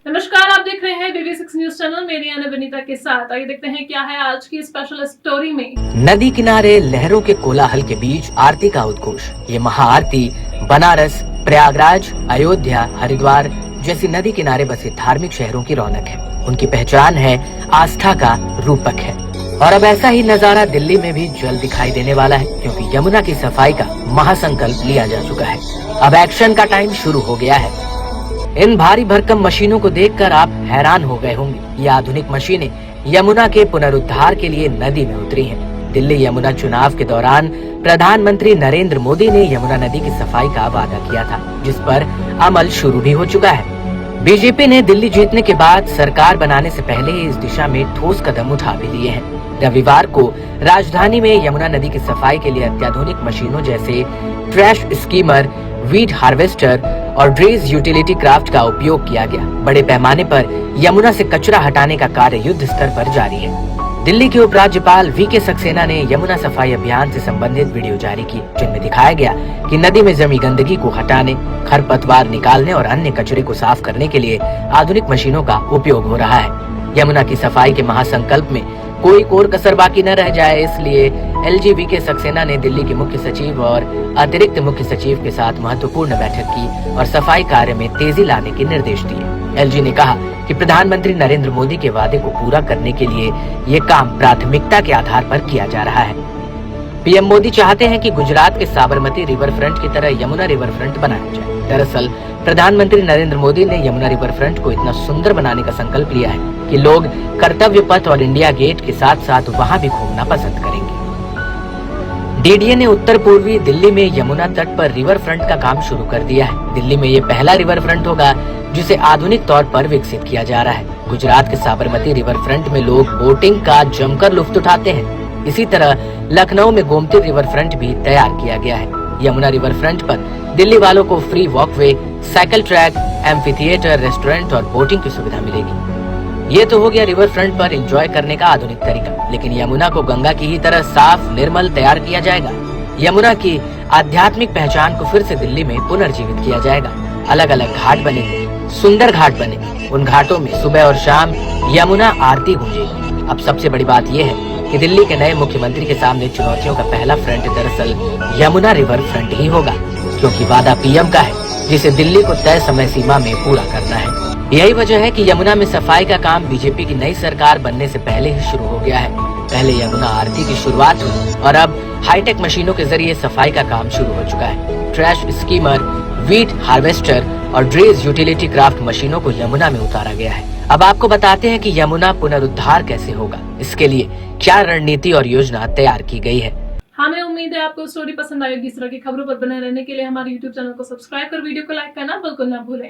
नमस्कार, आप देख रहे हैं BB6 न्यूज चैनल। मेरी यानी विनीता के साथ। आइए देखते हैं क्या है आज की स्पेशल स्टोरी में। नदी किनारे लहरों के कोलाहल के बीच आरती का उद्घोष। ये महाआरती बनारस, प्रयागराज, अयोध्या, हरिद्वार जैसी नदी किनारे बसे धार्मिक शहरों की रौनक है। उनकी पहचान है, आस्था का रूपक है। और अब ऐसा ही नजारा दिल्ली में भी जल्द दिखाई देने वाला है, क्योंकि यमुना की सफाई का महासंकल्प लिया जा चुका है। अब एक्शन का टाइम शुरू हो गया है। इन भारी भरकम मशीनों को देखकर आप हैरान हो गए होंगे। ये आधुनिक मशीनें यमुना के पुनरुद्धार के लिए नदी में उतरी हैं। दिल्ली यमुना चुनाव के दौरान प्रधानमंत्री नरेंद्र मोदी ने यमुना नदी की सफाई का वादा किया था, जिस पर अमल शुरू भी हो चुका है। बीजेपी ने दिल्ली जीतने के बाद सरकार बनाने से पहले ही इस दिशा में ठोस कदम उठा भी लिए हैं। रविवार को राजधानी में यमुना नदी की सफाई के लिए अत्याधुनिक मशीनों जैसे ट्रैश स्कीमर, वीट हार्वेस्टर और ड्रेज यूटिलिटी क्राफ्ट का उपयोग किया गया। बड़े पैमाने पर यमुना से कचरा हटाने का कार्य युद्ध स्तर पर जारी है। दिल्ली के उपराज्यपाल वीके सक्सेना ने यमुना सफाई अभियान से संबंधित वीडियो जारी किए, जिनमें दिखाया गया कि नदी में जमी गंदगी को हटाने, खरपतवार निकालने और अन्य कचरे को साफ करने के लिए आधुनिक मशीनों का उपयोग हो रहा है। यमुना की सफाई के महासंकल्प में कोई कोर कसर बाकी न रह जाए, इसलिए एलजी वीके सक्सेना ने दिल्ली के मुख्य सचिव और अतिरिक्त मुख्य सचिव के साथ महत्वपूर्ण बैठक की और सफाई कार्य में तेजी लाने के निर्देश दिए। एलजी ने कहा कि प्रधानमंत्री नरेंद्र मोदी के वादे को पूरा करने के लिए ये काम प्राथमिकता के आधार पर किया जा रहा है। पीएम मोदी चाहते हैं कि गुजरात के साबरमती रिवर फ्रंट की तरह यमुना रिवर फ्रंट बनाया जाए। दरअसल प्रधानमंत्री नरेंद्र मोदी ने यमुना रिवर फ्रंट को इतना सुंदर बनाने का संकल्प लिया है कि लोग कर्तव्य पथ और इंडिया गेट के साथ साथ वहां भी घूमना पसंद करेंगे। डीडीए ने उत्तर पूर्वी दिल्ली में यमुना तट पर रिवर फ्रंट का काम शुरू कर दिया है। दिल्ली में ये पहला रिवर फ्रंट होगा जिसे आधुनिक तौर पर विकसित किया जा रहा है। गुजरात के साबरमती रिवर फ्रंट में लोग बोटिंग का जमकर लुत्फ उठाते हैं। इसी तरह लखनऊ में गोमती रिवर फ्रंट भी तैयार किया गया है। यमुना रिवर फ्रंट पर दिल्ली वालों को free walkway, cycle track, amphi theatre, restaurant और बोटिंग की सुविधा मिलेगी। ये तो हो गया रिवर फ्रंट पर एंजॉय करने का आधुनिक तरीका, लेकिन यमुना को गंगा की ही तरह साफ निर्मल तैयार किया जाएगा। यमुना की आध्यात्मिक पहचान को फिर से दिल्ली में पुनर्जीवित किया जाएगा। अलग अलग घाट बनेंगे, सुंदर घाट बनेंगे। उन घाटों में सुबह और शाम यमुना आरती गूंजेगी। अब सबसे बड़ी बात यह है कि दिल्ली के नए मुख्यमंत्री के सामने चुनौतियों का पहला फ्रंट दरअसल यमुना रिवर फ्रंट ही होगा, क्योंकि वादा पीएम का है जिसे दिल्ली को तय समय सीमा में पूरा करना है। यही वजह है कि यमुना में सफाई का काम बीजेपी की नई सरकार बनने से पहले ही शुरू हो गया है। पहले यमुना आरती की शुरुआत हुई और अब हाईटेक मशीनों के जरिए सफाई का काम शुरू हो चुका है। ट्रैश स्कीमर, वीट हार्वेस्टर और ड्रेज यूटिलिटी क्राफ्ट मशीनों को यमुना में उतारा गया है। अब आपको बताते हैं कि यमुना पुनरुद्धार कैसे होगा, इसके लिए क्या रणनीति और योजना तैयार की गई है। हमें उम्मीद है आपको स्टोरी पसंद आएगी। इस तरह की खबरों पर बने रहने के लिए हमारे YouTube चैनल को सब्सक्राइब कर वीडियो को लाइक करना बिल्कुल ना भूलें।